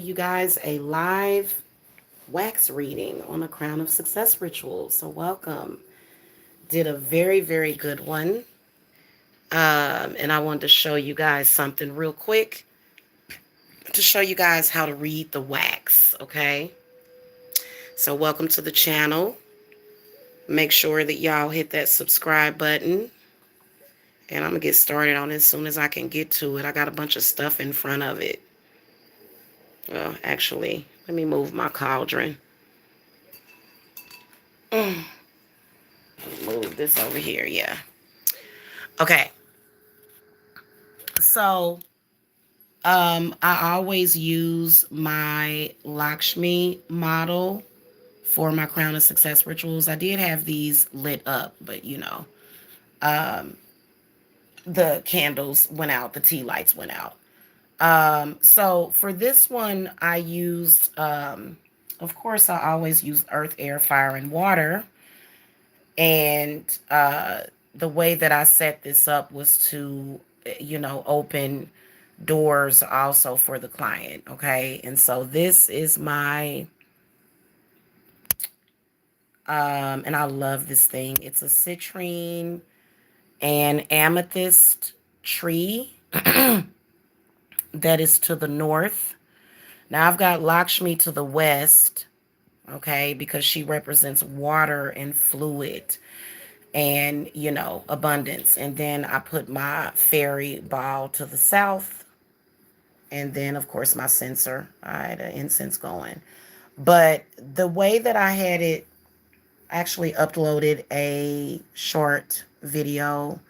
you guys a live wax reading on a Crown of Success ritual. So, welcome. Did a very, very good one. And I wanted to show you guys something real quick to show you guys how to read the wax. Okay. So, welcome to the channel. Make sure that y'all hit that subscribe button. And I'm going to get started on it as soon as I can get to it. I got a bunch of stuff in front of it. Well, actually, let me move my cauldron. Move this over here. Yeah. Okay. So, I always use my Lakshmi model for my Crown of Success rituals. I did have these lit up, but um, the candles went out, the tea lights went out. So for this one, I used, of course, I always use earth, air, fire, and water. And the way that I set this up was to, open doors also for the client. Okay. And so this is my, and I love this thing. It's a citrine and amethyst tree that is to the north. Now I've got Lakshmi to the west. Okay. Because she represents water and fluid and abundance. And then I put my fairy ball to the south, and then of course my censer. I had an incense going, but the way that I had it, I actually uploaded a short video.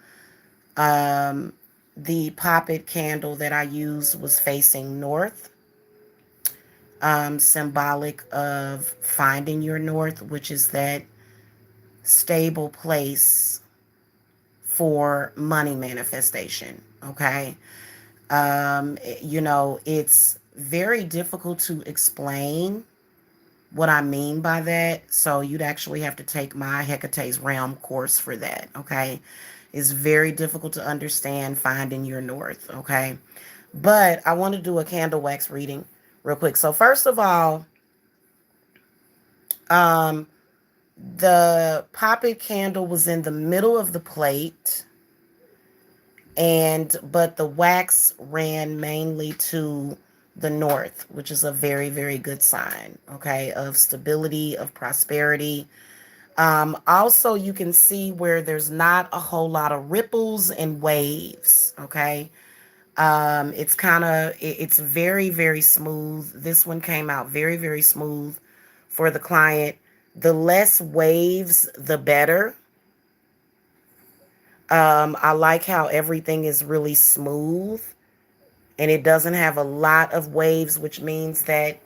The poppet candle that I used was facing north, symbolic of finding your north, which is that stable place for money manifestation. Okay. It's very difficult to explain what I mean by that. So you'd actually have to take my Hecate's Realm course for that. Okay. It's very difficult to understand finding your north. Okay. But I want to do a candle wax reading real quick. So first of all, um, the poppet candle was in the middle of the plate, but the wax ran mainly to the north, which is a very, very good sign, okay, of stability, of prosperity. Also, you can see where there's not a whole lot of ripples and waves, okay. It's very, very smooth. This one came out very, very smooth for the client. The less waves, the better. I like how everything is really smooth and it doesn't have a lot of waves, which means that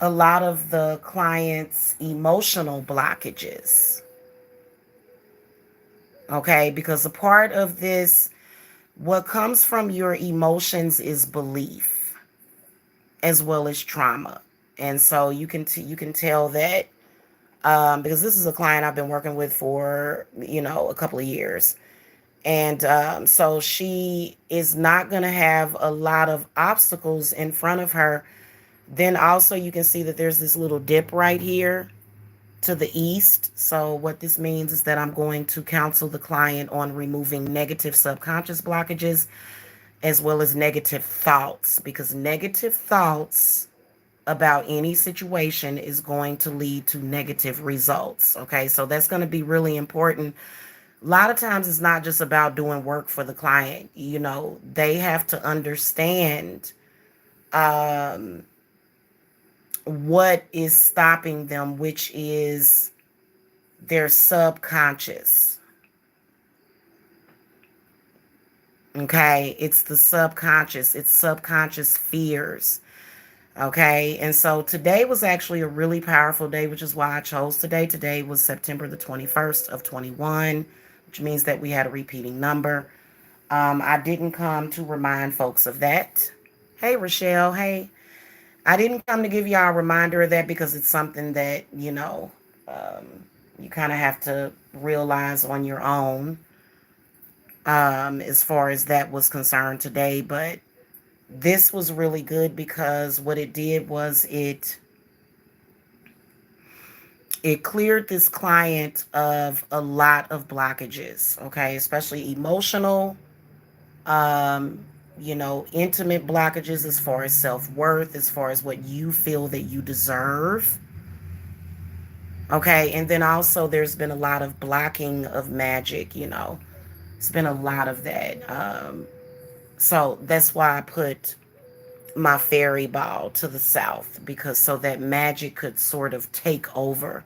a lot of the client's emotional blockages. Okay, because a part of this, what comes from your emotions is belief as well as trauma. And so you can tell that because this is a client I've been working with for, a couple of years. And so she is not going to have a lot of obstacles in front of her. Then also you can see that there's this little dip right here to the east. So what this means is that I'm going to counsel the client on removing negative subconscious blockages as well as negative thoughts, because negative thoughts about any situation is going to lead to negative results. Okay, so that's going to be really important. A lot of times it's not just about doing work for the client. They have to understand what is stopping them, which is their subconscious. Okay, it's the subconscious, it's subconscious fears. Okay, and so today was actually a really powerful day, which is why I chose today. Today was September the 21st of 21, which means that we had a repeating number. I didn't come to remind folks of that. Hey, Rochelle. Hey, I didn't come to give y'all a reminder of that because it's something that, you kind of have to realize on your own, as far as that was concerned today. But This was really good because what it did was it cleared this client of a lot of blockages, okay, especially emotional, um, intimate blockages as far as self-worth, as far as what you feel that you deserve. Okay, and then also there's been a lot of blocking of magic. It's been a lot of that. So that's why I put my fairy ball to the south, because so that magic could sort of take over,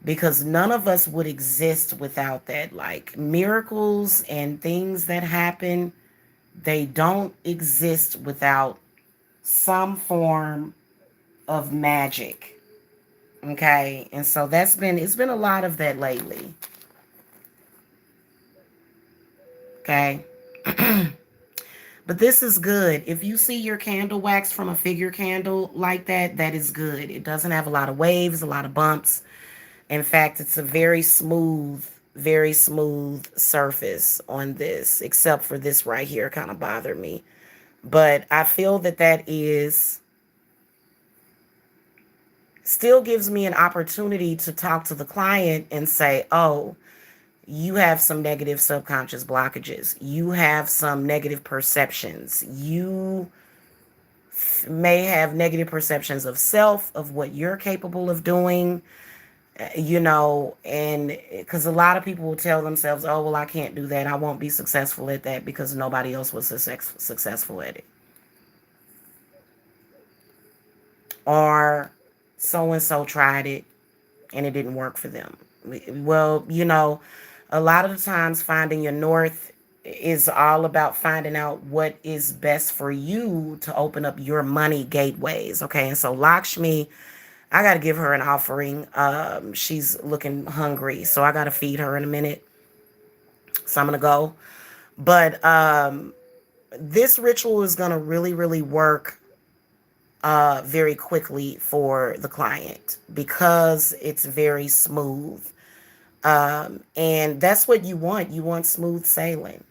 because none of us would exist without that. Like miracles and things that happen, they don't exist without some form of magic. Okay, and so it's been a lot of that lately. Okay. But this is good. If you see your candle wax from a figure candle like that, that is good. It doesn't have a lot of waves, a lot of bumps. In fact, it's a very smooth surface on this, except for this right here kind of bothered me. But I feel that that is still gives me an opportunity to talk to the client and say, oh, you have some negative subconscious blockages. You have some negative perceptions. You may have negative perceptions of self, of what you're capable of doing, and because a lot of people will tell themselves, oh, well, I can't do that. I won't be successful at that because nobody else was successful at it. Or so and so tried it and it didn't work for them. Well, a lot of the times finding your north is all about finding out what is best for you to open up your money gateways. Okay. And so Lakshmi, I got to give her an offering. She's looking hungry, so I got to feed her in a minute. So I'm going to go. But this ritual is going to really, really work very quickly for the client because it's very smooth. And that's what you want. You want smooth sailing.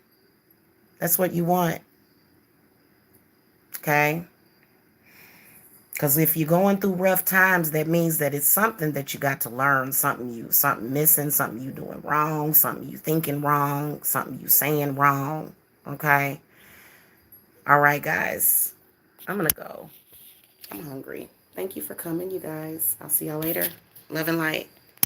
That's what you want. Okay. Because if you're going through rough times, that means that it's something that you got to learn, something missing, something you doing wrong, something you thinking wrong, something you saying wrong. Okay. All right, guys. I'm gonna go. I'm hungry. Thank you for coming, you guys. I'll see y'all later. Love and light.